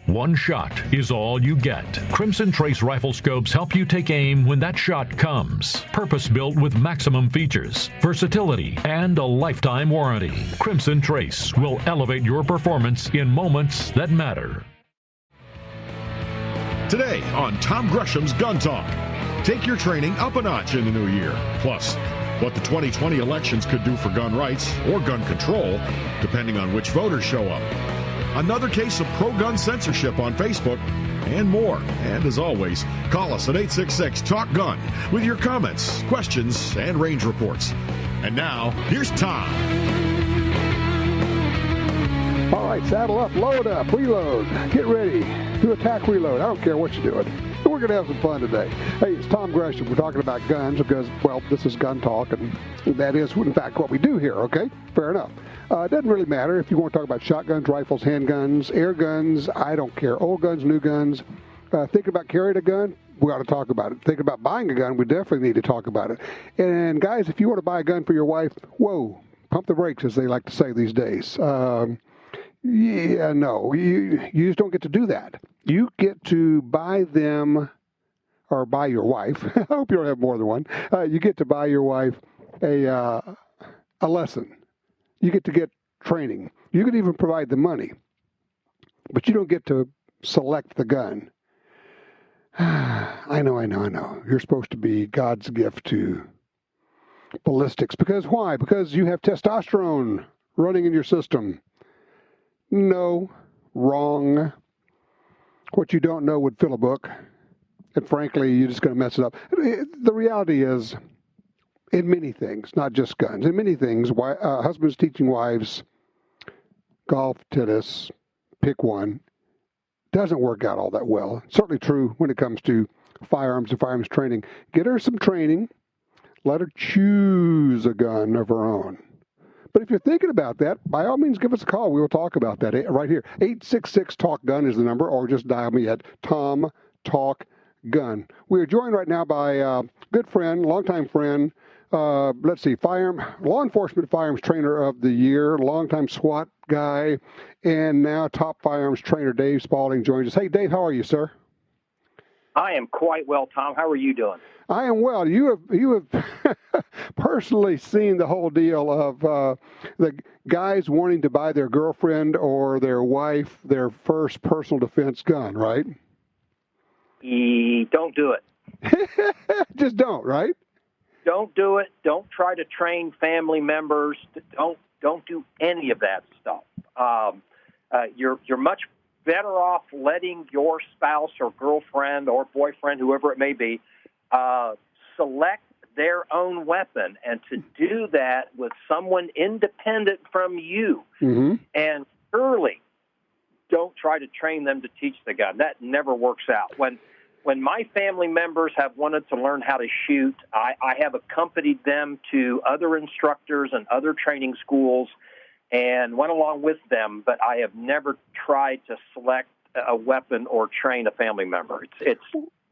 One shot is all you get. Crimson Trace rifle scopes help you take aim when that shot comes. Purpose-built with maximum features, versatility, and a lifetime warranty. Crimson Trace will elevate your performance in moments that matter. Today on Tom Gresham's Gun Talk. Take your training up a notch in the new year. Plus, what the 2020 elections could do for gun rights or gun control, depending on which voters show up. Another case of pro-gun censorship on Facebook, and more. And as always, call us at 866-TALK-GUN with your comments, questions, and range reports. And now, here's Tom. All right, saddle up, load up, reload, get ready, do attack, reload. I don't care what you're doing. We're going to have some fun today. Hey, it's Tom Gresham. We're talking about guns because, well, this is Gun Talk, and that is, in fact, what we do here, okay? Fair enough. It doesn't really matter if you want to talk about shotguns, rifles, handguns, air guns. I don't care. Old guns, new guns. Thinking about carrying a gun, we ought to talk about it. Thinking about buying a gun, we definitely need to talk about it. And, guys, if you want to buy a gun for your wife, whoa, pump the brakes, as they like to say these days. No, you just don't get to do that. You get to buy them, or buy your wife. I hope you don't have more than one. You get to buy your wife a lesson. You get to get training. You can even provide the money, but you don't get to select the gun. I know. You're supposed to be God's gift to ballistics. Because why? Because you have testosterone running in your system. No, wrong. What you don't know would fill a book. And frankly, you're just going to mess it up. The reality is, in many things, not just guns, in many things, husbands teaching wives, golf, tennis, pick one, doesn't work out all that well. Certainly true when it comes to firearms and firearms training. Get her some training. Let her choose a gun of her own. But if you're thinking about that, by all means, give us a call. We will talk about that right here. 866-TALK-GUN is the number, or just dial me at Tom Talk Gun. We are joined right now by a good friend, longtime friend, law enforcement firearms trainer of the year, longtime SWAT guy, and now top firearms trainer Dave Spaulding joins us. Hey, Dave, how are you, sir? I am quite well, Tom. How are you doing? I am well. You have personally seen the whole deal of the guys wanting to buy their girlfriend or their wife their first personal defense gun, right? Don't do it. Just don't, right? Don't do it. Don't try to train family members. Don't do any of that stuff. You're much better off letting your spouse or girlfriend or boyfriend, whoever it may be, select their own weapon, and to do that with someone independent from you. Mm-hmm. And surely don't try to train them to teach the gun. That never works out. When my family members have wanted to learn how to shoot, I have accompanied them to other instructors and other training schools and went along with them, but I have never tried to select a weapon or train a family member. It's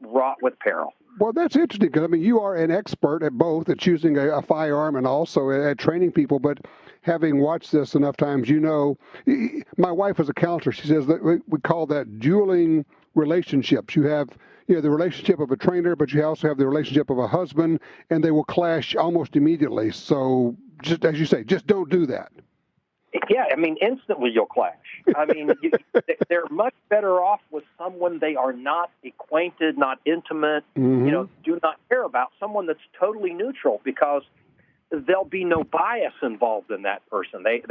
wrought with peril. Well, that's interesting because, I mean, you are an expert at both, at choosing a firearm and also at training people. But having watched this enough times, you know, my wife is a counselor. She says that we call that dueling relationships. You have, the relationship of a trainer, but you also have the relationship of a husband, and they will clash almost immediately. So, just as you say, just don't do that. Yeah, I mean, instantly you'll clash. I mean, they're much better off with someone they are not acquainted, not intimate, mm-hmm. Do not care about, someone that's totally neutral, because there'll be no bias involved in that person. I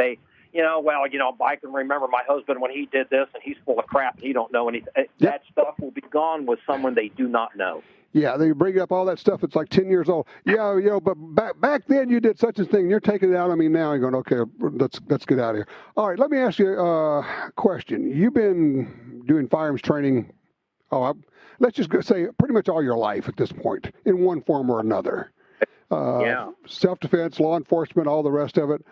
can remember my husband when he did this, and he's full of crap, and he don't know anything. Yep. That stuff will be gone with someone they do not know. Yeah, they bring up all that stuff. It's like 10 years old. Yeah, but back then you did such a thing. You're taking it out on me now. You're going, okay, let's get out of here. All right, let me ask you a question. You've been doing firearms training, let's just say pretty much all your life at this point, in one form or another. Self-defense, law enforcement, all the rest of it.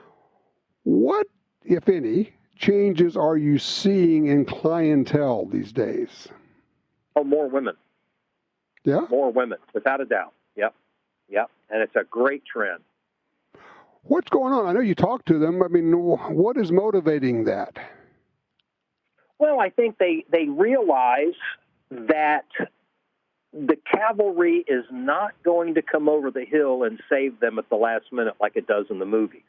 What, if any, changes are you seeing in clientele these days? Oh, more women. Yeah? More women, without a doubt. Yep. And it's a great trend. What's going on? I know you talk to them. I mean, what is motivating that? Well, I think they realize that the cavalry is not going to come over the hill and save them at the last minute like it does in the movies.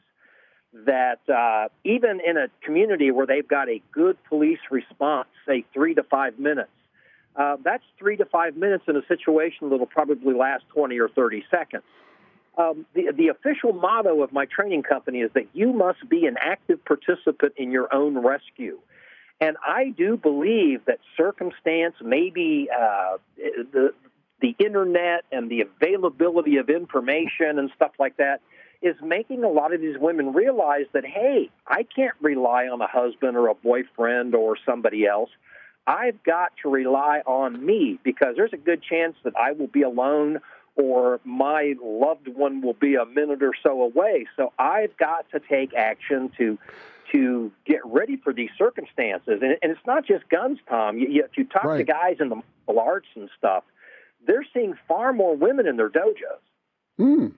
That even in a community where they've got a good police response, say 3 to 5 minutes, that's 3 to 5 minutes in a situation that'll probably last 20 or 30 seconds. The official motto of my training company is that you must be an active participant in your own rescue. And I do believe that circumstance, maybe the internet and the availability of information and stuff like that, is making a lot of these women realize that, hey, I can't rely on a husband or a boyfriend or somebody else. I've got to rely on me, because there's a good chance that I will be alone or my loved one will be a minute or so away. So I've got to take action to get ready for these circumstances. And it's not just guns, Tom. If you talk to guys in the martial arts and stuff, they're seeing far more women in their dojos. Hmm.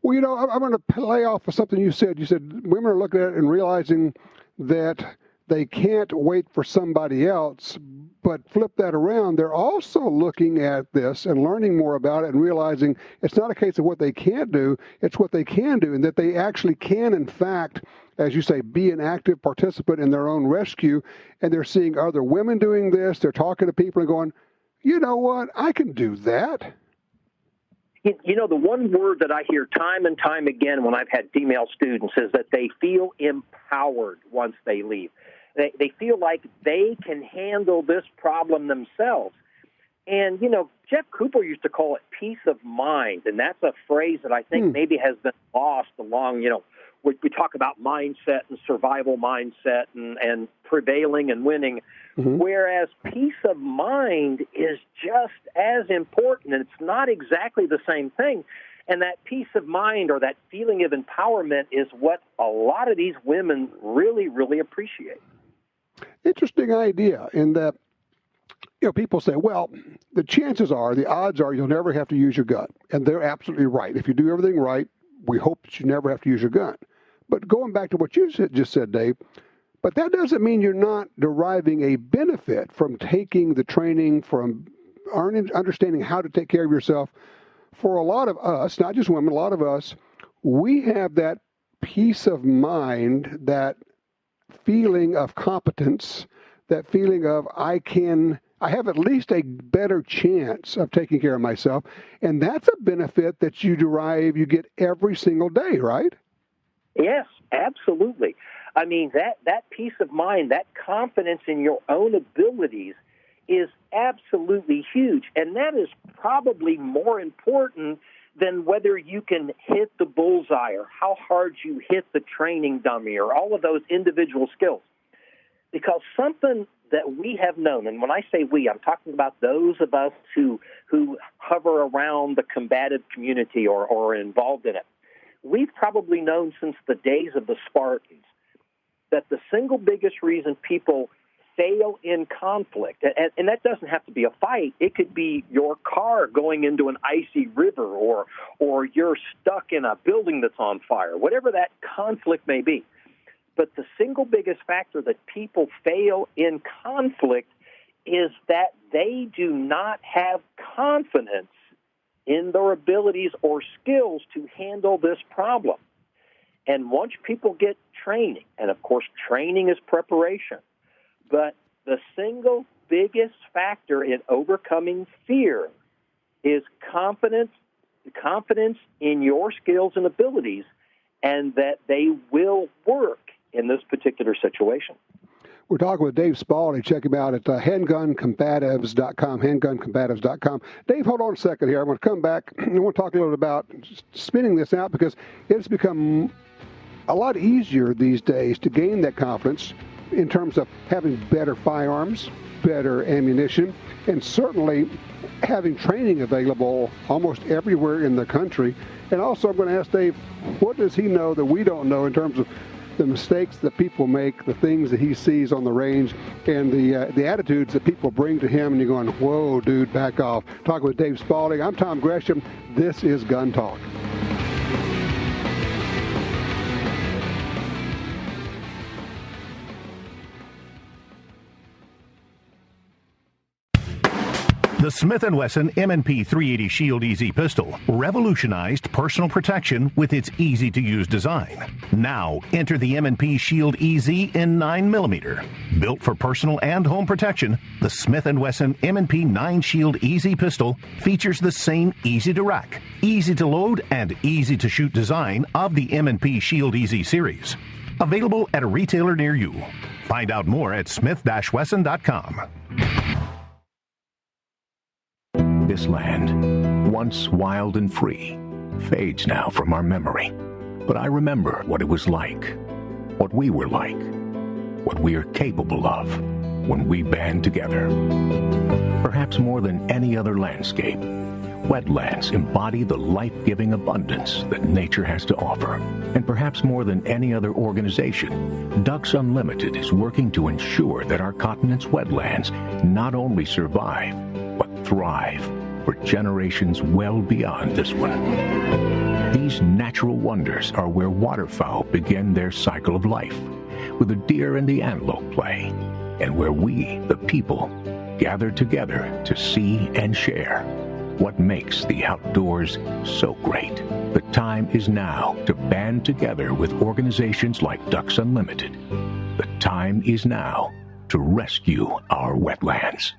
Well, you know, I'm going to play off of something you said. You said women are looking at it and realizing that they can't wait for somebody else, but flip that around. They're also looking at this and learning more about it and realizing it's not a case of what they can't do, it's what they can do, and that they actually can, in fact, as you say, be an active participant in their own rescue. And they're seeing other women doing this. They're talking to people and going, you know what, I can do that. You know, the one word that I hear time and time again when I've had female students is that they feel empowered once they leave. They feel like they can handle this problem themselves. And, you know, Jeff Cooper used to call it peace of mind, and that's a phrase that I think maybe has been lost along, you know, we talk about mindset and survival mindset and prevailing and winning, whereas peace of mind is just as important, and it's not exactly the same thing. And that peace of mind or that feeling of empowerment is what a lot of these women really, really appreciate. Interesting idea in that, you know, people say, well, the chances are, the odds are you'll never have to use your gun. And they're absolutely right. If you do everything right, we hope that you never have to use your gun. But going back to what you just said, Dave, but that doesn't mean you're not deriving a benefit from taking the training, from understanding how to take care of yourself. For a lot of us, not just women, a lot of us, we have that peace of mind, that feeling of competence, that feeling of I have at least a better chance of taking care of myself. And that's a benefit that you get every single day, right? Yes, absolutely. I mean, that peace of mind, that confidence in your own abilities is absolutely huge. And that is probably more important than whether you can hit the bullseye or how hard you hit the training dummy or all of those individual skills. Because something that we have known, and when I say we, I'm talking about those of us who hover around the combative community or are involved in it, we've probably known since the days of the Spartans that the single biggest reason people fail in conflict, and that doesn't have to be a fight. It could be your car going into an icy river or you're stuck in a building that's on fire, whatever that conflict may be. But the single biggest factor that people fail in conflict is that they do not have confidence in their abilities or skills to handle this problem. And once people get training, and of course training is preparation, but the single biggest factor in overcoming fear is confidence in your skills and abilities, and that they will work in this particular situation. We're talking with Dave Spaulding. Check him out at handguncombatives.com, handguncombatives.com. Dave, hold on a second here. I'm going to come back. I want to talk a little bit about spinning this out, because it's become a lot easier these days to gain that confidence in terms of having better firearms, better ammunition, and certainly having training available almost everywhere in the country. And also I'm going to ask Dave, what does he know that we don't know in terms of the mistakes that people make, the things that he sees on the range, and the attitudes that people bring to him, and you're going, whoa, dude, back off. Talking with Dave Spaulding. I'm Tom Gresham. This is Gun Talk. The Smith & Wesson M&P 380 Shield EZ pistol revolutionized personal protection with its easy-to-use design. Now, enter the M&P Shield EZ in 9mm. Built for personal and home protection, the Smith & Wesson M&P 9 Shield EZ pistol features the same easy-to-rack, easy-to-load, and easy-to-shoot design of the M&P Shield EZ series. Available at a retailer near you. Find out more at smith-wesson.com. This land, once wild and free, fades now from our memory. But I remember what it was like, what we were like, what we are capable of when we band together. Perhaps more than any other landscape, wetlands embody the life-giving abundance that nature has to offer. And perhaps more than any other organization, Ducks Unlimited is working to ensure that our continent's wetlands not only survive, but thrive for generations well beyond this one. These natural wonders are where waterfowl begin their cycle of life, where the deer and the antelope play, and where we, the people, gather together to see and share what makes the outdoors so great. The time is now to band together with organizations like Ducks Unlimited. The time is now to rescue our wetlands.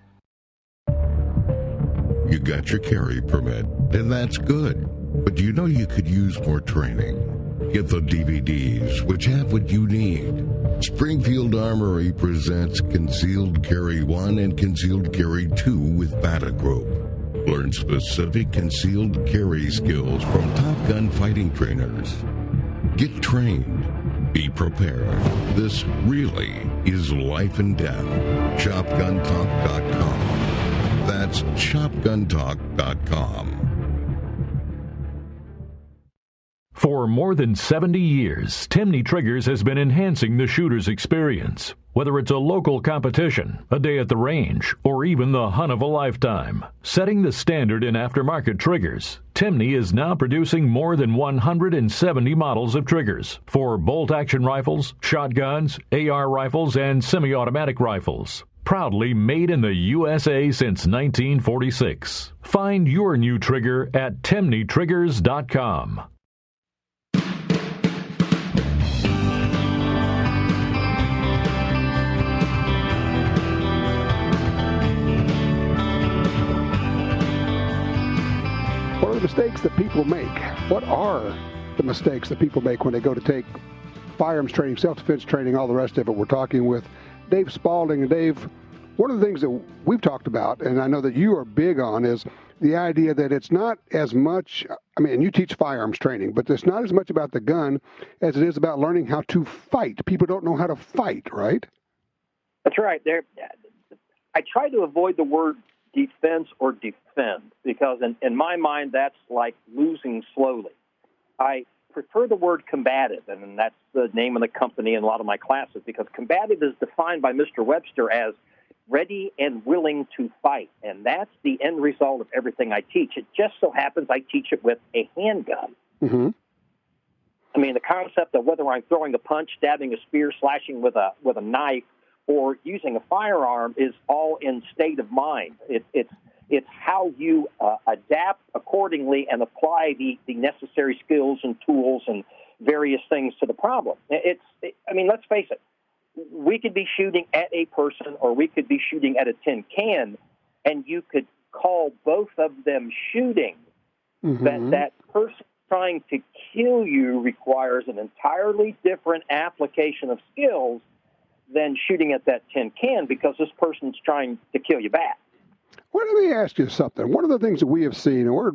You got your carry permit, and that's good. But you know you could use more training. Get the DVDs, which have what you need. Springfield Armory presents Concealed Carry 1 and Concealed Carry 2 with Bata Group. Learn specific concealed carry skills from Top Gun fighting trainers. Get trained. Be prepared. This really is life and death. ShopGunTalk.com. That's ShopGunTalk.com. For more than 70 years, Timney Triggers has been enhancing the shooter's experience. Whether it's a local competition, a day at the range, or even the hunt of a lifetime. Setting the standard in aftermarket triggers, Timney is now producing more than 170 models of triggers for bolt-action rifles, shotguns, AR rifles, and semi-automatic rifles. Proudly made in the USA since 1946. Find your new trigger at TimneyTriggers.com. What are the mistakes that people make? What are the mistakes that people make when they go to take firearms training, self-defense training, all the rest of it? We're talking with Dave Spaulding. And Dave, one of the things that we've talked about, and I know that you are big on, is the idea that it's not as much, I mean, and you teach firearms training, but it's not as much about the gun as it is about learning how to fight. People don't know how to fight, right? That's right. I try to avoid the word defense or defend because in my mind, that's like losing slowly. I prefer the word combative, and that's the name of the company in a lot of my classes, because combative is defined by Mr. Webster as ready and willing to fight, and that's the end result of everything I teach. It just so happens I teach it with a handgun. Mm-hmm. I mean, the concept of whether I'm throwing a punch, stabbing a spear, slashing with a knife, or using a firearm is all in state of mind. It's how you adapt accordingly and apply the necessary skills and tools and various things to the problem. I mean, let's face it. We could be shooting at a person or we could be shooting at a tin can, and you could call both of them shooting. Mm-hmm. But that person trying to kill you requires an entirely different application of skills than shooting at that tin can because this person's trying to kill you back. Well, let me ask you something. One of the things that we have seen, and we're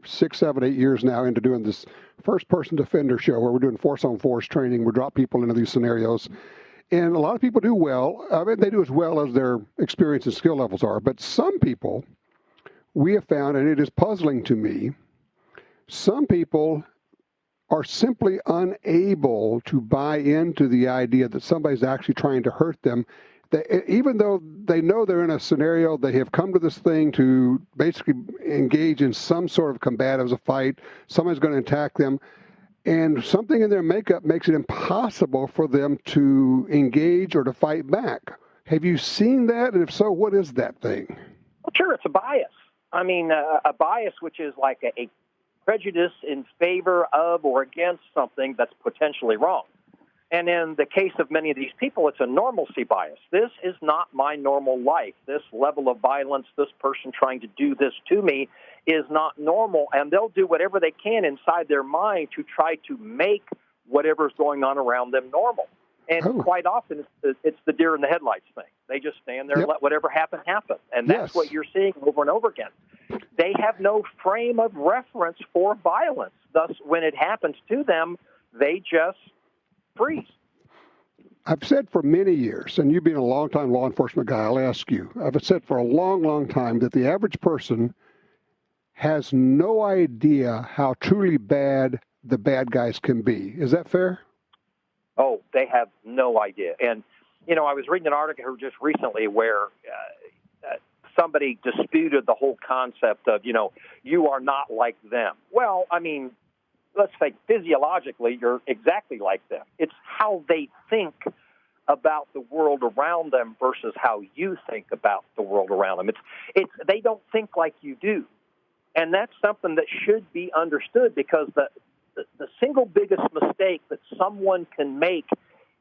6, 7, 8 years now into doing this first-person defender show where we're doing force-on-force training. We drop people into these scenarios. And a lot of people do well. I mean, they do as well as their experience and skill levels are. But some people, we have found, and it is puzzling to me, some people are simply unable to buy into the idea that somebody's actually trying to hurt them. Even though they know they're in a scenario, they have come to this thing to basically engage in some sort of combative, a fight, somebody's going to attack them, and something in their makeup makes it impossible for them to engage or to fight back. Have you seen that? And if so, what is that thing? Sure, it's a bias. I mean, a bias which is like a prejudice in favor of or against something that's potentially wrong. And in the case of many of these people, it's a normalcy bias. This is not my normal life. This level of violence, this person trying to do this to me is not normal, and they'll do whatever they can inside their mind to try to make whatever's going on around them normal. And quite often, it's the deer in the headlights thing. They just stand there and let whatever happen, happen. And that's what you're seeing over and over again. They have no frame of reference for violence. Thus, when it happens to them, they just freeze. I've said for many years, and you being a long-time law enforcement guy, I'll ask you, I've said for a long, long time that the average person has no idea how truly bad the bad guys can be. Is that fair? Oh, they have no idea. And, you know, I was reading an article just recently where somebody disputed the whole concept of, you know, you are not like them. Well, I mean, let's say physiologically, you're exactly like them. It's how they think about the world around them versus how you think about the world around them. It's they don't think like you do. And that's something that should be understood, because the single biggest mistake that someone can make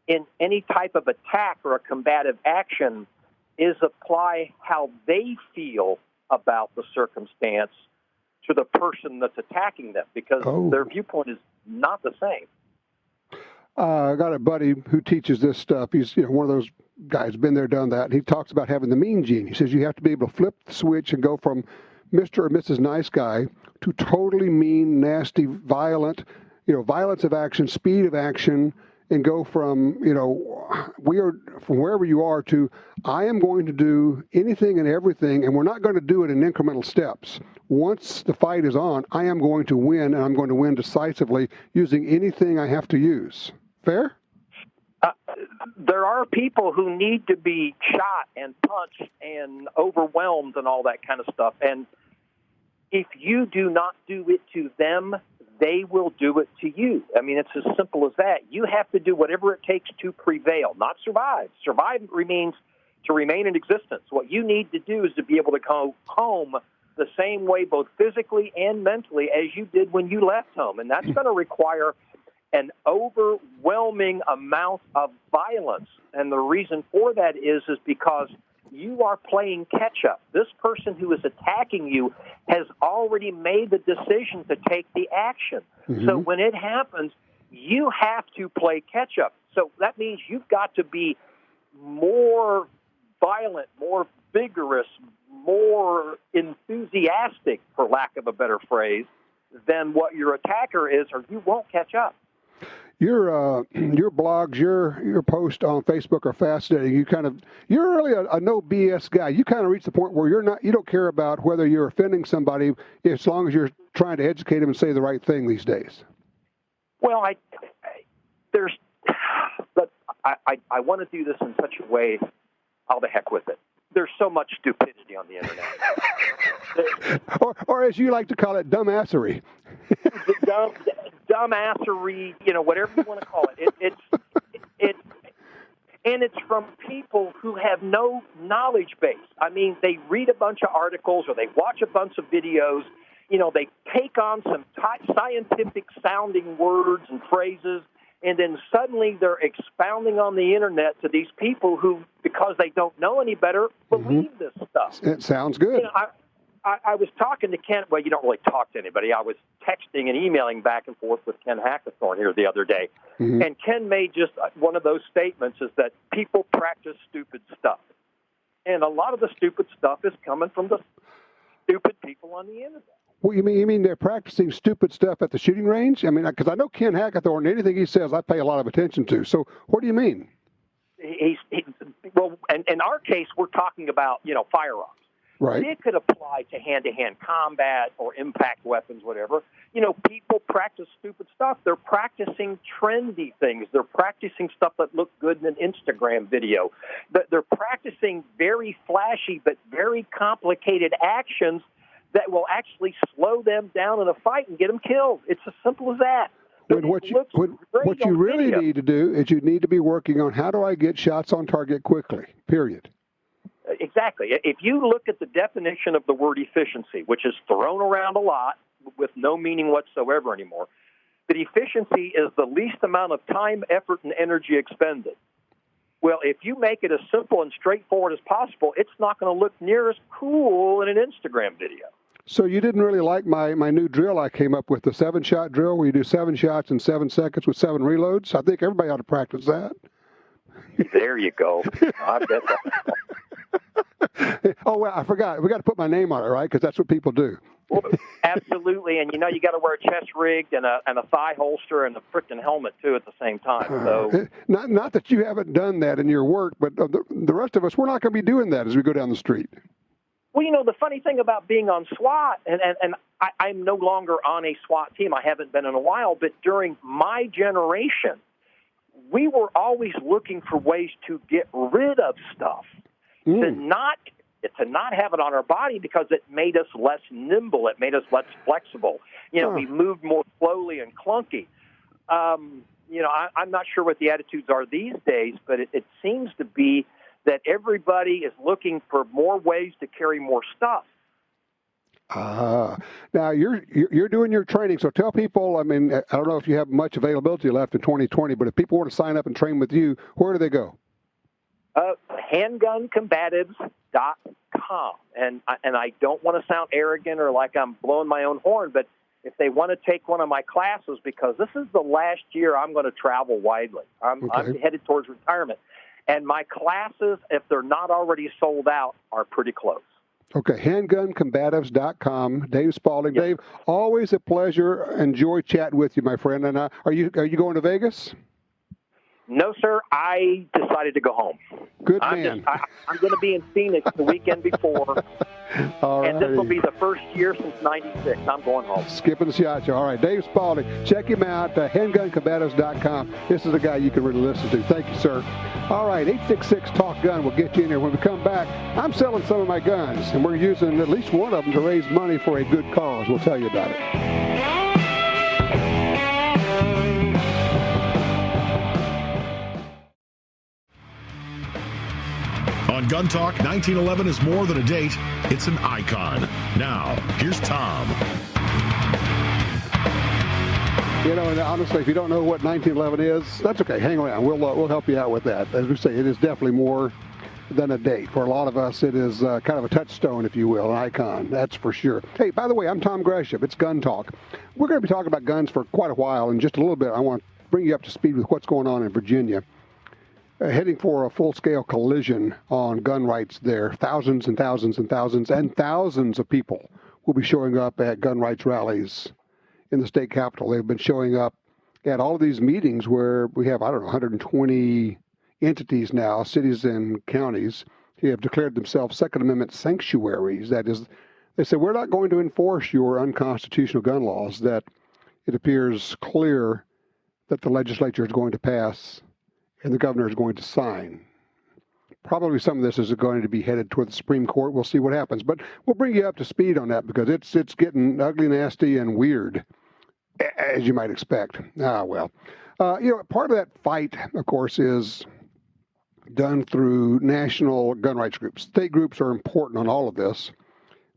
in any type of attack or a combative action is apply how they feel about the circumstance to the person that's attacking them, because their viewpoint is not the same. I got a buddy who teaches this stuff. He's one of those guys, been there, done that. He talks about having the mean gene. He says you have to be able to flip the switch and go from Mr. or Mrs. Nice Guy to totally mean, nasty, violent, violence of action, speed of action, and go from, from wherever you are to, I am going to do anything and everything, and we're not going to do it in incremental steps. Once the fight is on, I am going to win, and I'm going to win decisively using anything I have to use. Fair? There are people who need to be shot and punched and overwhelmed and all that kind of stuff. And if you do not do it to them, they will do it to you. I mean, it's as simple as that. You have to do whatever it takes to prevail, not survive. Survive means to remain in existence. What you need to do is to be able to go home the same way, both physically and mentally, as you did when you left home. And that's going to require an overwhelming amount of violence. And the reason for that is because you are playing catch-up. This person who is attacking you has already made the decision to take the action. Mm-hmm. So when it happens, you have to play catch-up. So that means you've got to be more violent, more vigorous, more enthusiastic, for lack of a better phrase, than what your attacker is, or you won't catch up. Your blogs, your post on Facebook are fascinating. You're really a no BS guy. You kind of reach the point where you don't care about whether you're offending somebody, as long as you're trying to educate them and say the right thing these days. Well, I want to do this in such a way, how the heck with it. There's so much stupidity on the internet. or as you like to call it, dumbassery. Dumbassery, whatever you want to call it. It's from people who have no knowledge base. I mean, they read a bunch of articles or they watch a bunch of videos. They take on some scientific sounding words and phrases, and then suddenly they're expounding on the internet to these people who, because they don't know any better, believe this stuff. It sounds good. I was talking to Ken. Well, you don't really talk to anybody. I was texting and emailing back and forth with Ken Hackathorn here the other day. Mm-hmm. And Ken made just one of those statements, is that people practice stupid stuff. And a lot of the stupid stuff is coming from the stupid people on the internet. Well, you mean they're practicing stupid stuff at the shooting range? I mean, because I know Ken Hackathorn, anything he says, I pay a lot of attention to. So what do you mean? Well, and in our case, we're talking about, firearms. Right. It could apply to hand-to-hand combat or impact weapons, whatever. People practice stupid stuff. They're practicing trendy things. They're practicing stuff that look good in an Instagram video. They're practicing very flashy but very complicated actions that will actually slow them down in a fight and get them killed. It's as simple as that. What you really need to do is you need to be working on, how do I get shots on target quickly, period. Exactly. If you look at the definition of the word efficiency, which is thrown around a lot with no meaning whatsoever anymore, but efficiency is the least amount of time, effort, and energy expended. Well, if you make it as simple and straightforward as possible, it's not going to look near as cool in an Instagram video. So you didn't really like my new drill I came up with, the 7-shot drill, where you do 7 shots in 7 seconds with 7 reloads? I think everybody ought to practice that. There you go. I bet that. Oh, well, I forgot. We got to put my name on it, right? Because that's what people do. Well, absolutely, and you got to wear a chest rig and a thigh holster and a frickin' helmet too at the same time. So, not that you haven't done that in your work, but the rest of us, we're not going to be doing that as we go down the street. Well, the funny thing about being on SWAT, and I'm no longer on a SWAT team. I haven't been in a while, but during my generation, we were always looking for ways to get rid of stuff, to not have it on our body because it made us less nimble. It made us less flexible. We moved more slowly and clunky. I'm not sure what the attitudes are these days, but it seems to be that everybody is looking for more ways to carry more stuff. Now you're doing your training, so tell people. I mean, I don't know if you have much availability left in 2020, but if people want to sign up and train with you, where do they go? HandgunCombatives.com. And I don't want to sound arrogant or like I'm blowing my own horn, but if they want to take one of my classes, because this is the last year I'm going to travel widely. I'm headed towards retirement. And my classes, if they're not already sold out, are pretty close. Okay, handguncombatives.com. Dave Spaulding. Yep. Dave, always a pleasure. Enjoy chatting with you, my friend. And are you going to Vegas? No, sir. I decided to go home. Good man. I'm going to be in Phoenix the weekend before. All right. And this will be the first year since '96. I'm going home. Skipping the shot show. All right, Dave Spaulding. Check him out, handguncombatives.com. This is a guy you can really listen to. Thank you, sir. All right, 866-TALK-GUN. We'll get you in here. When we come back, I'm selling some of my guns, and we're using at least one of them to raise money for a good cause. We'll tell you about it. On Gun Talk, 1911 is more than a date, it's an icon. Now, here's Tom. And honestly, if you don't know what 1911 is, that's okay. Hang around. We'll help you out with that. As we say, it is definitely more than a date. For a lot of us, it is kind of a touchstone, if you will, an icon. That's for sure. Hey, by the way, I'm Tom Gresham. It's Gun Talk. We're going to be talking about guns for quite a while. In just a little bit, I want to bring you up to speed with what's going on in Virginia. Heading for a full-scale collision on gun rights there. Thousands and thousands and thousands and thousands of people will be showing up at gun rights rallies in the state capitol. They've been showing up at all of these meetings where we have, 120 entities now, cities and counties, who have declared themselves Second Amendment sanctuaries. That is, they say, we're not going to enforce your unconstitutional gun laws that it appears clear that the legislature is going to pass and the governor is going to sign. Probably some of this is going to be headed toward the Supreme Court. We'll see what happens. But we'll bring you up to speed on that because it's getting ugly, nasty, and weird, as you might expect. Part of that fight, of course, is done through national gun rights groups. State groups are important on all of this.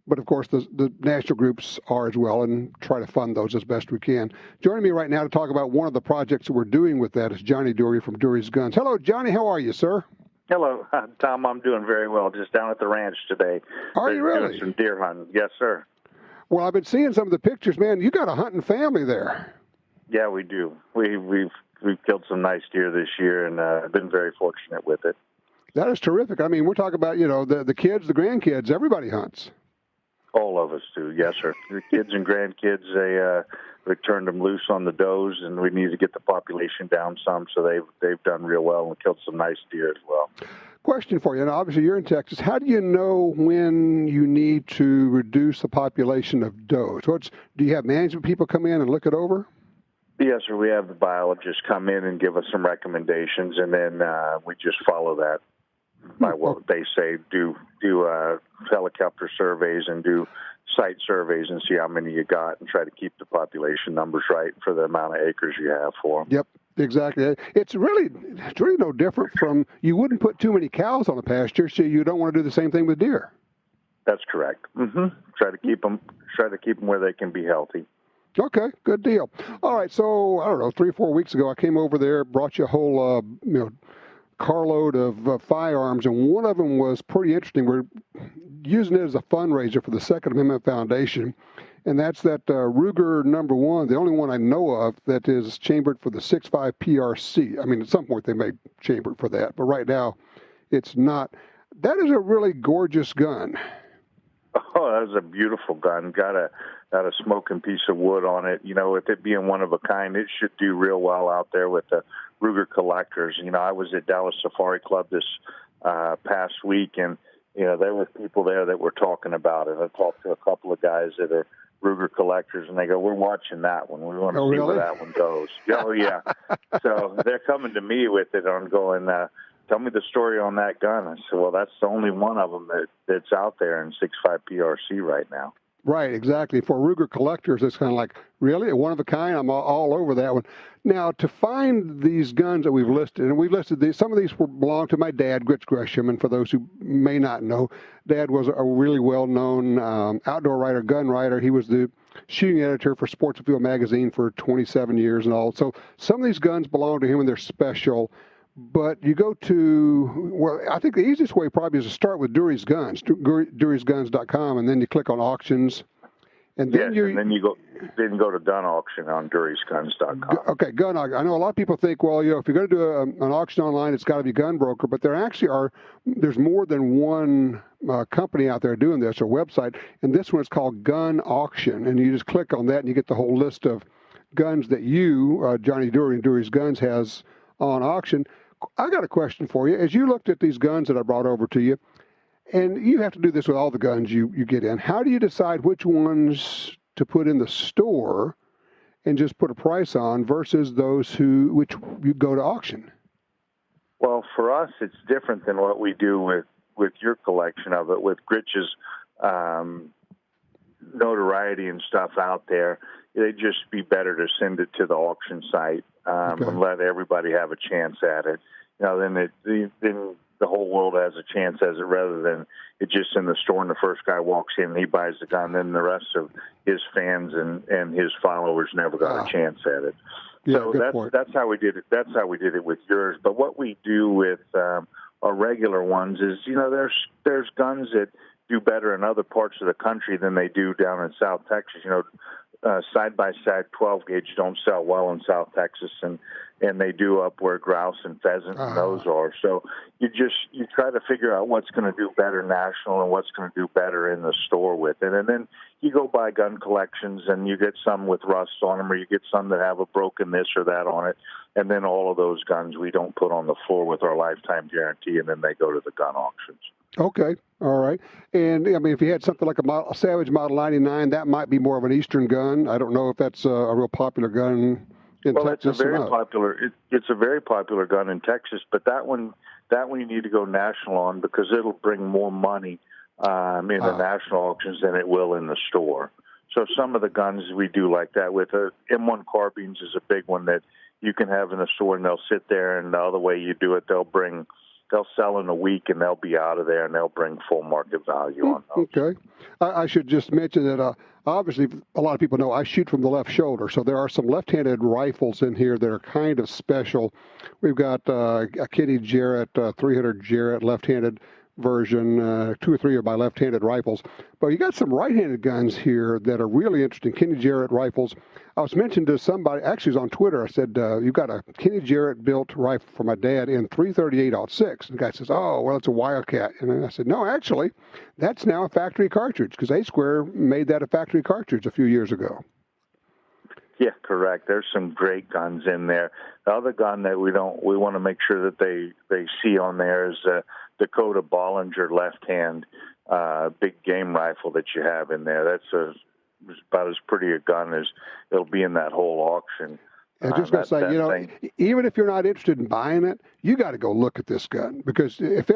But, of course, the national groups are as well, and try to fund those as best we can. Joining me right now to talk about one of the projects that we're doing with that is Johnny Dury from Dury's Guns. Hello, Johnny. How are you, sir? Hello, Tom. I'm doing very well. Just down at the ranch today. Are you really? Doing some deer hunting. Yes, sir. Well, I've been seeing some of the pictures, man. You got a hunting family there. Yeah, we do. We've killed some nice deer this year, and I've been very fortunate with it. That is terrific. I mean, we're talking about, the kids, the grandkids, everybody hunts. All of us do, yes, sir. The kids and grandkids, they turned them loose on the does, and we need to get the population down some, so they've done real well and killed some nice deer as well. Question for you. Now, obviously, you're in Texas. How do you know when you need to reduce the population of does? Do you have management people come in and look it over? Yes, sir. We have the biologists come in and give us some recommendations, and then we just follow that by what they say. Do helicopter surveys and do site surveys and see how many you got and try to keep the population numbers right for the amount of acres you have for them. Yep. Exactly. It's really no different from, you wouldn't put too many cows on a pasture, so you don't want to do the same thing with deer. That's correct. Try to keep them where they can be healthy. Okay, good deal. All right, so I don't know, 3 or 4 weeks ago, I came over there, brought you a whole carload of firearms, and one of them was pretty interesting. We're using it as a fundraiser for the Second Amendment Foundation, and that's that Ruger No. 1, the only one I know of that is chambered for the 6.5 PRC. I mean, at some point they may chamber it for that, but right now it's not. That is a really gorgeous gun. Oh, that was a beautiful gun. Got a smoking piece of wood on it. With it being one of a kind, it should do real well out there with the Ruger collectors. I was at Dallas Safari Club this past week, and there were people there that were talking about it. I talked to a couple of guys that are Ruger collectors, and they go, "We're watching that one. We want to see where that one goes." Oh yeah. So they're coming to me with it. I'm going, tell me the story on that gun. I said, well, that's the only one of them that's out there in 6.5 PRC right now. Right, exactly. For Ruger collectors, it's kind of like, really? One of a kind? I'm all over that one. Now, to find these guns that we've listed, and we've listed these, some of these belong to my dad, Grits Gresham, and for those who may not know, Dad was a really well-known outdoor writer, gun writer. He was the shooting editor for Sports and Field magazine for 27 years and all. So some of these guns belong to him, and they're special. But you go to, well, I think the easiest way probably is to start with Dury's Guns, durysguns.com, and then you click on auctions. And then and then you go to gun auction on durysguns.com. Okay, gun auction. I know a lot of people think, well, if you're going to do an auction online, it's got to be Gun Broker, but there actually there's more than one company out there doing this, or website, and this one is called Gun Auction, and you just click on that and you get the whole list of guns that Johnny Dury and Dury's Guns has on auction. I got a question for you. As you looked at these guns that I brought over to you, and you have to do this with all the guns you get in, how do you decide which ones to put in the store and just put a price on versus those which you go to auction? Well, for us, it's different than what we do with your collection of it. With Grits's notoriety and stuff out there, it'd just be better to send it to the auction site and let everybody have a chance at it. Then the whole world has a chance at it, rather than it just in the store and the first guy walks in and he buys the gun, then the rest of his fans and his followers never got a chance at it. Yeah, so that's how we did it. That's how we did it with yours. But what we do with our regular ones is, there's guns that do better in other parts of the country than they do down in South Texas. Side-by-side 12-gauge don't sell well in South Texas, and they do up where grouse and pheasant and those are. So you try to figure out what's going to do better national and what's going to do better in the store with it. And then you go buy gun collections, and you get some with rust on them, or you get some that have a broken this or that on it. And then all of those guns we don't put on the floor with our lifetime guarantee, and then they go to the gun auctions. Okay, all right. And, I mean, if you had something like a Savage Model 99, that might be more of an Eastern gun. I don't know if that's a real popular gun in Texas. It's a very popular gun in Texas, but that one you need to go national on, because it'll bring more money in the national auctions than it will in the store. So some of the guns we do like that with. M1 carbines is a big one that you can have in the store, and they'll sit there, and the other way you do it, they'll sell in a week, and they'll be out of there, and they'll bring full market value on those. Okay. I should just mention that obviously a lot of people know I shoot from the left shoulder, so there are some left-handed rifles in here that are kind of special. We've got a Kenny Jarrett 300 Jarrett left-handed version. 2 or 3 are by left-handed rifles. But you got some right-handed guns here that are really interesting, Kenny Jarrett rifles. I was mentioning to somebody, actually it was on Twitter, I said, you've got a Kenny Jarrett built rifle for my dad in .338-06. And the guy says, oh, well, it's a Wildcat. And I said, no, actually, that's now a factory cartridge, because A-Square made that a factory cartridge a few years ago. Yeah, correct. There's some great guns in there. The other gun that we want to make sure that they see on there is Dakota Bollinger left-hand big game rifle that you have in there. That's about as pretty a gun as it'll be in that whole auction. I was just going to say, even if you're not interested in buying it, you got to go look at this gun, because it's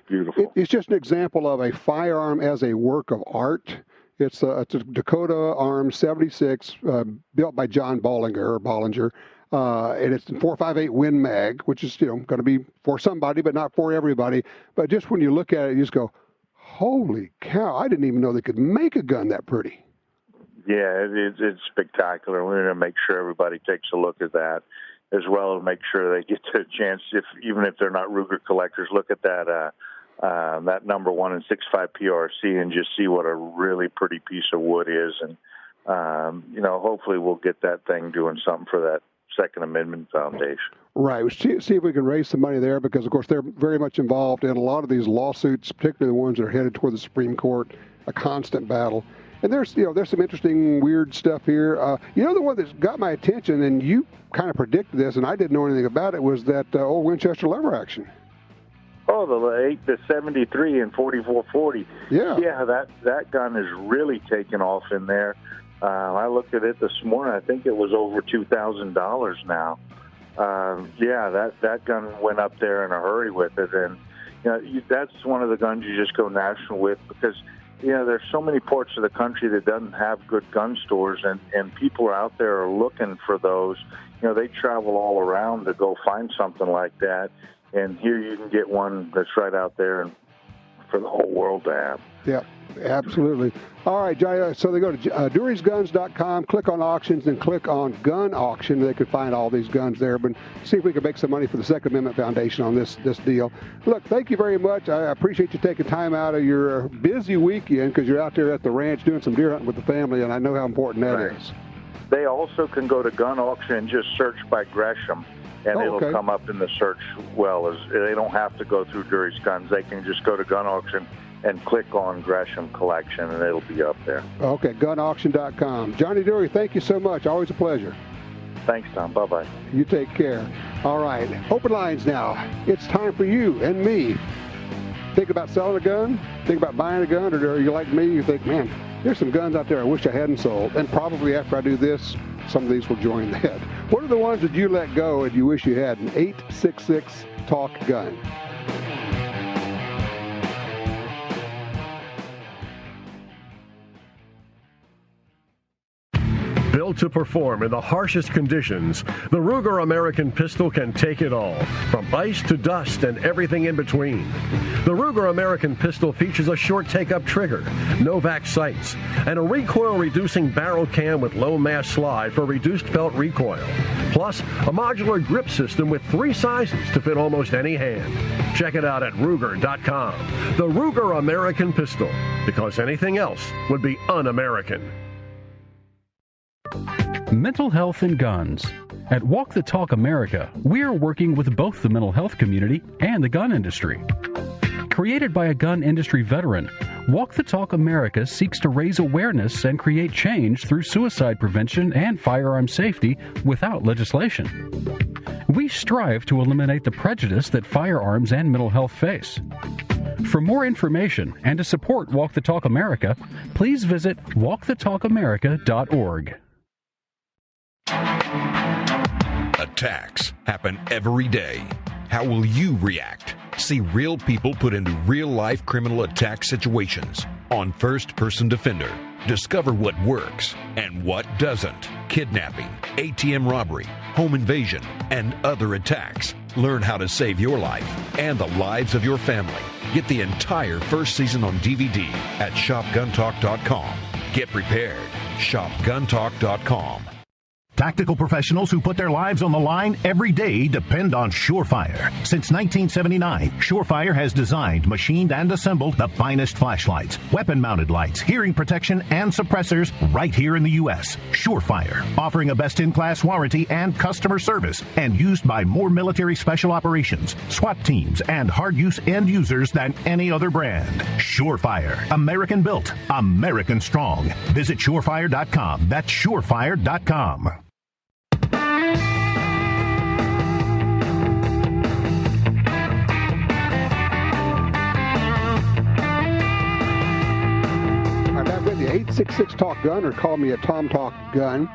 beautiful. It's just an example of a firearm as a work of art. It's a Dakota Arm 76, built by John Bollinger. and it's 4.58 Win Mag, which is, going to be for somebody, but not for everybody. But just when you look at it, you just go, holy cow, I didn't even know they could make a gun that pretty. Yeah, it's spectacular. We're going to make sure everybody takes a look at that, as well as make sure they get a chance, even if they're not Ruger collectors, look at that that number 1 and 6.5 PRC and just see what a really pretty piece of wood is. And, hopefully we'll get that thing doing something for that Second Amendment Foundation. Right. We'll see if we can raise some money there because, of course, they're very much involved in a lot of these lawsuits, particularly the ones that are headed toward the Supreme Court, a constant battle. And there's some interesting, weird stuff here. The one that's got my attention, and you kind of predicted this, and I didn't know anything about it, was that old Winchester lever action. Oh, the 73 and 4440. Yeah. Yeah, that gun is really taken off in there. I looked at it this morning. I think it was over $2,000 now. That gun went up there in a hurry with it, and that's one of the guns you just go national with because there's so many parts of the country that doesn't have good gun stores, and people out there are looking for those. They travel all around to go find something like that, and here you can get one that's right out there and for the whole world to have. Yeah, absolutely. All right, Johnny, so they go to durysguns.com, click on auctions, and click on gun auction. They could find all these guns there, but see if we can make some money for the Second Amendment Foundation on this deal. Look, thank you very much. I appreciate you taking time out of your busy weekend because you're out there at the ranch doing some deer hunting with the family, and I know how important that is. They also can go to gun auction and just search by Gresham, and it'll come up in the search they don't have to go through Dury's Guns. They can just go to gun auction and click on Gresham Collection, and it'll be up there. Okay, gunauction.com. Johnny Dury, thank you so much. Always a pleasure. Thanks, Tom. Bye-bye. You take care. All right, open lines now. It's time for you and me. Think about selling a gun? Think about buying a gun? Or are you like me? You think, man, there's some guns out there I wish I hadn't sold. And probably after I do this, some of these will join that. What are the ones that you let go and you wish you hadn't? 866-TALK-GUN. Built to perform in the harshest conditions, the Ruger American pistol can take it all, from ice to dust and everything in between. The Ruger American pistol features a short take-up trigger, Novak sights, and a recoil-reducing barrel cam with low-mass slide for reduced felt recoil, plus a modular grip system with 3 sizes to fit almost any hand. Check it out at Ruger.com. The Ruger American pistol, because anything else would be un-American. Mental health and guns. At Walk the Talk America, we're working with both the mental health community and the gun industry. Created by a gun industry veteran, Walk the Talk America seeks to raise awareness and create change through suicide prevention and firearm safety without legislation. We strive to eliminate the prejudice that firearms and mental health face. For more information and to support Walk the Talk America, please visit walkthetalkamerica.org. Attacks happen every day. How will you react? See real people put into real-life criminal attack situations on First Person Defender. Discover what works and what doesn't. Kidnapping, ATM robbery, home invasion, and other attacks. Learn how to save your life and the lives of your family. Get the entire first season on DVD at shopguntalk.com. Get prepared. shopguntalk.com. Tactical professionals who put their lives on the line every day depend on Surefire. Since 1979, Surefire has designed, machined, and assembled the finest flashlights, weapon-mounted lights, hearing protection, and suppressors right here in the U.S. Surefire, offering a best-in-class warranty and customer service, and used by more military special operations, SWAT teams, and hard-use end users than any other brand. Surefire, American-built, American-strong. Visit Surefire.com. That's Surefire.com. Back with you, 866-TALK-GUN, or call me at Tom Talk Gun.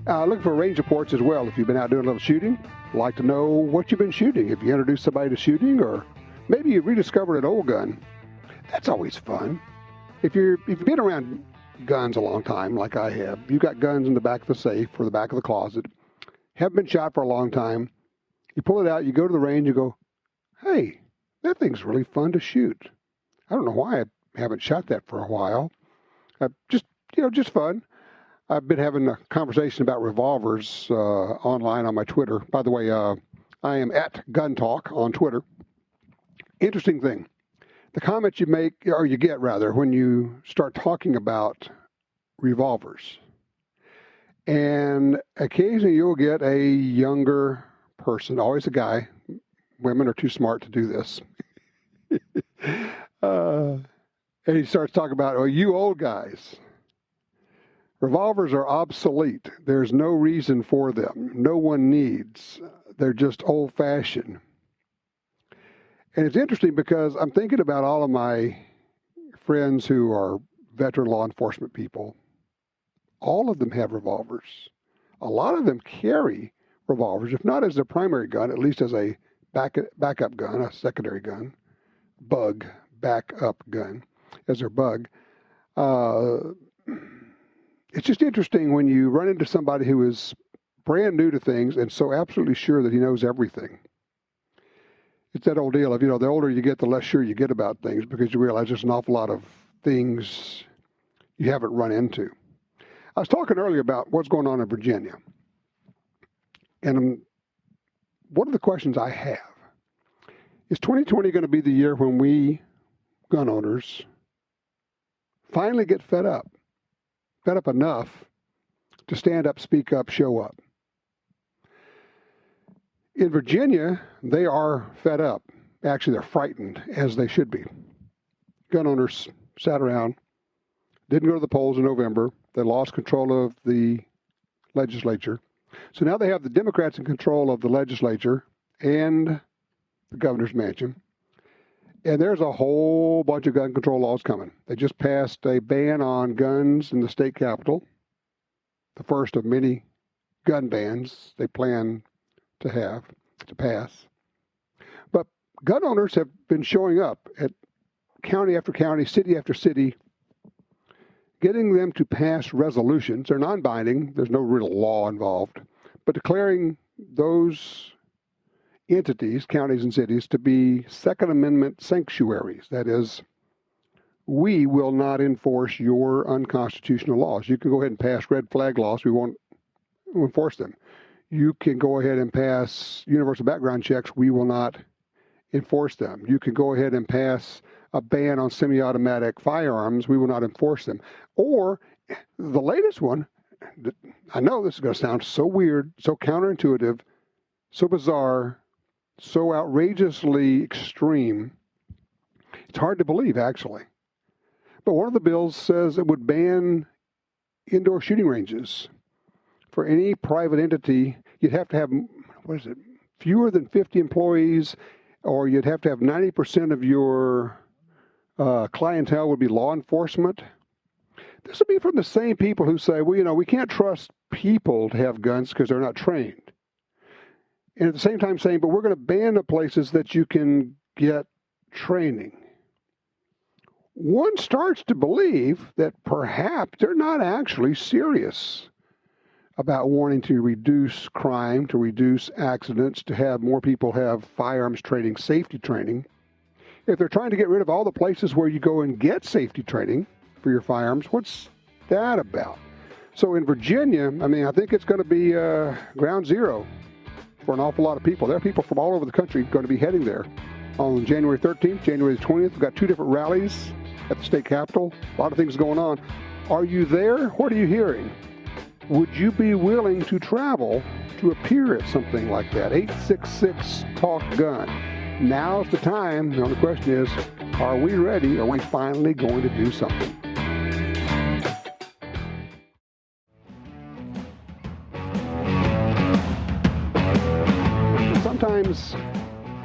Looking for range reports as well. If you've been out doing a little shooting, like to know what you've been shooting. If you introduced somebody to shooting, or maybe you rediscovered an old gun. That's always fun. If you've been around guns a long time, like I have, you've got guns in the back of the safe or the back of the closet. haven't been shot for a long time. You pull it out, you go to the range, you go, hey, that thing's really fun to shoot. I don't know why I haven't shot that for a while. Just fun. I've been having a conversation about revolvers online on my Twitter. By the way, I am at Gun Talk on Twitter. Interesting thing. The comments you make, or you get rather, when you start talking about revolvers. And occasionally you'll get a younger person, always a guy. Women are too smart to do this. And he starts talking about, oh, you old guys. Revolvers are obsolete. There's no reason for them. No one needs. They're just old-fashioned. And it's interesting because I'm thinking about all of my friends who are veteran law enforcement people. All of them have revolvers. A lot of them carry revolvers, if not as their primary gun, at least as a backup gun, a secondary gun, backup gun, as their bug. It's just interesting when you run into somebody who is brand new to things and so absolutely sure that he knows everything. It's that old deal of, the older you get, the less sure you get about things because you realize there's an awful lot of things you haven't run into. I was talking earlier about what's going on in Virginia. And one of the questions I have is 2020 going to be the year when we, gun owners, finally get fed up enough to stand up, speak up, show up? In Virginia, they are fed up. Actually, they're frightened, as they should be. Gun owners sat around, didn't go to the polls in November. They lost control of the legislature. So now they have the Democrats in control of the legislature and the governor's mansion. And there's a whole bunch of gun control laws coming. They just passed a ban on guns in the state capitol, the first of many gun bans they plan to pass. But gun owners have been showing up at county after county, city after city, getting them to pass resolutions. They're non-binding. There's no real law involved. But declaring those entities, counties and cities, to be Second Amendment sanctuaries. That is, we will not enforce your unconstitutional laws. You can go ahead and pass red flag laws. We won't enforce them. You can go ahead and pass universal background checks. We will not enforce them. You can go ahead and pass a ban on semi-automatic firearms. We will not enforce them. Or the latest one, I know this is going to sound so weird, so counterintuitive, so bizarre, so outrageously extreme. It's hard to believe, actually. But one of the bills says it would ban indoor shooting ranges. For any private entity, you'd have to have, fewer than 50 employees, or you'd have to have 90% of your clientele would be law enforcement. This would be from the same people who say, well, we can't trust people to have guns because they're not trained. And at the same time saying, but we're going to ban the places that you can get training. One starts to believe that perhaps they're not actually serious about wanting to reduce crime, to reduce accidents, to have more people have firearms training, safety training. If they're trying to get rid of all the places where you go and get safety training for your firearms, what's that about? So in Virginia, I think it's going to be ground zero for an awful lot of people. There are people from all over the country going to be heading there on January 13th, January 20th. We've got two different rallies at the state capitol. A lot of things going on. Are you there? What are you hearing? Would you be willing to travel to appear at something like that? 866-TALK-GUN. Now's the time. Now the question is, are we ready? Are we finally going to do something? Sometimes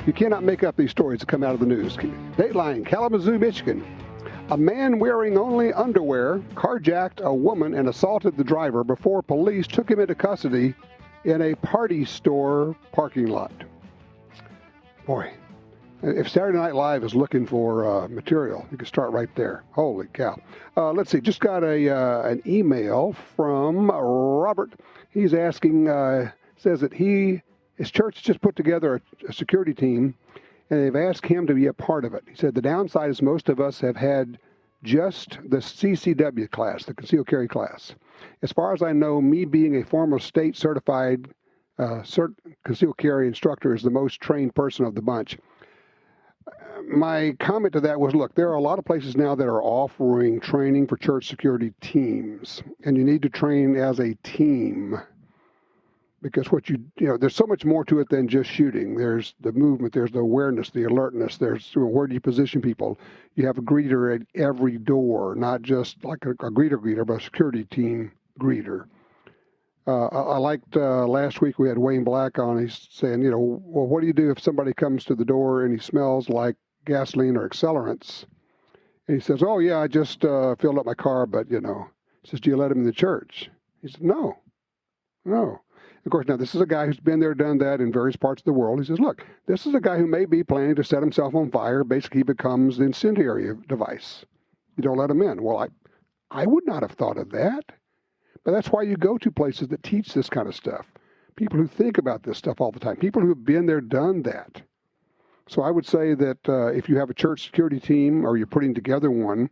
you cannot make up these stories that come out of the news. Dateline, Kalamazoo, Michigan. A man wearing only underwear carjacked a woman and assaulted the driver before police took him into custody in a party store parking lot. Boy, if Saturday Night Live is looking for material, you can start right there. Holy cow. Let's see, just got an email from Robert. He's asking, says that his church just put together a security team, and they've asked him to be a part of it. He said the downside is most of us have had just the CCW class, the concealed carry class. As far as I know, me being a former state-certified concealed carry instructor is the most trained person of the bunch. My comment to that was, look, there are a lot of places now that are offering training for church security teams, and you need to train as a team because there's so much more to it than just shooting. There's the movement, there's the awareness, the alertness, there's where do you position people. You have a greeter at every door, not just like a greeter, but a security team greeter. I liked last week we had Wayne Black on. He's saying, well, what do you do if somebody comes to the door and he smells like gasoline or accelerants? And he says, oh, yeah, I just filled up my car, but, he says, do you let him in the church? He said, no. Of course, now this is a guy who's been there, done that in various parts of the world. He says, look, this is a guy who may be planning to set himself on fire. Basically, he becomes the incendiary device. You don't let him in. Well, I would not have thought of that. But that's why you go to places that teach this kind of stuff. People who think about this stuff all the time. People who have been there, done that. So I would say that if you have a church security team or you're putting together one,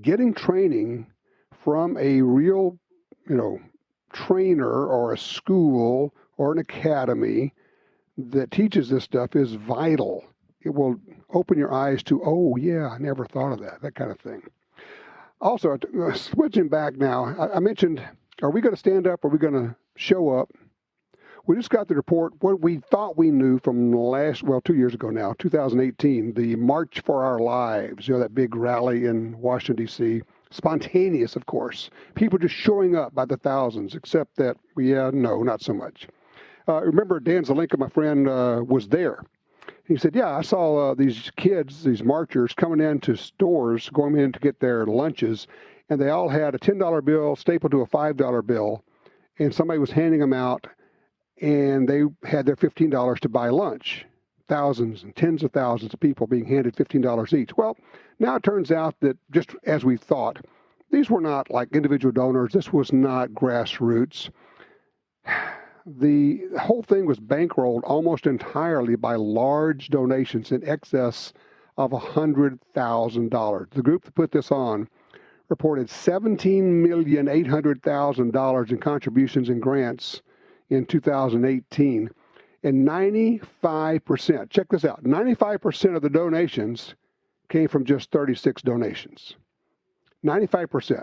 getting training from a real, trainer or a school or an academy that teaches this stuff is vital. It will open your eyes to, oh, yeah, I never thought of that kind of thing. Also, switching back now, I mentioned, are we going to stand up? Are we going to show up? We just got the report, what we thought we knew from 2 years ago now, 2018, the March for Our Lives, that big rally in Washington, D.C., spontaneous, of course. People just showing up by the thousands, except that, no, not so much. Remember, Dan Zelenka, my friend, was there. He said, yeah, I saw these kids, these marchers, coming into stores, going in to get their lunches, and they all had a $10 bill stapled to a $5 bill, and somebody was handing them out, and they had their $15 to buy lunch. Thousands and tens of thousands of people being handed $15 each. Well, now it turns out that, just as we thought, these were not like individual donors. This was not grassroots. The whole thing was bankrolled almost entirely by large donations in excess of $100,000. The group that put this on reported $17,800,000 in contributions and grants in 2018. And 95%, check this out, 95% of the donations came from just 36 donations. 95%.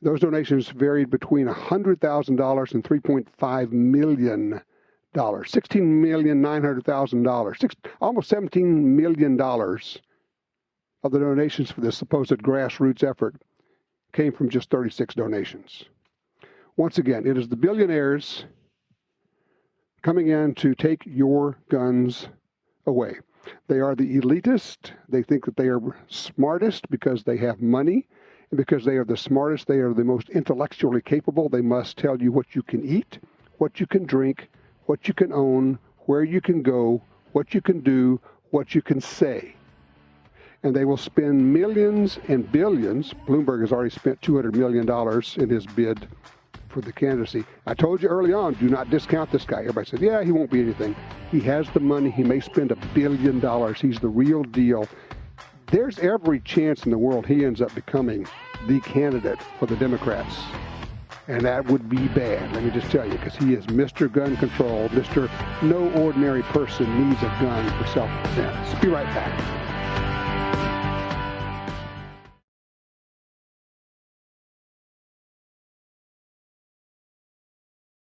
Those donations varied between $100,000 and $3.5 million, $16,900,000, almost $17 million of the donations for this supposed grassroots effort came from just 36 donations. Once again, it is the billionaires coming in to take your guns away. They are the elitist. They think that they are smartest because they have money. And because they are the smartest, they are the most intellectually capable. They must tell you what you can eat, what you can drink, what you can own, where you can go, what you can do, what you can say. And they will spend millions and billions. Bloomberg has already spent $200 million in his bid for the candidacy. I told you early on, do not discount this guy. Everybody said, yeah, he won't be anything. He has the money. He may spend $1 billion. He's the real deal. There's every chance in the world he ends up becoming the candidate for the Democrats. And that would be bad, let me just tell you, because he is Mr. Gun Control, Mr. No ordinary person needs a gun for self-defense. Be right back.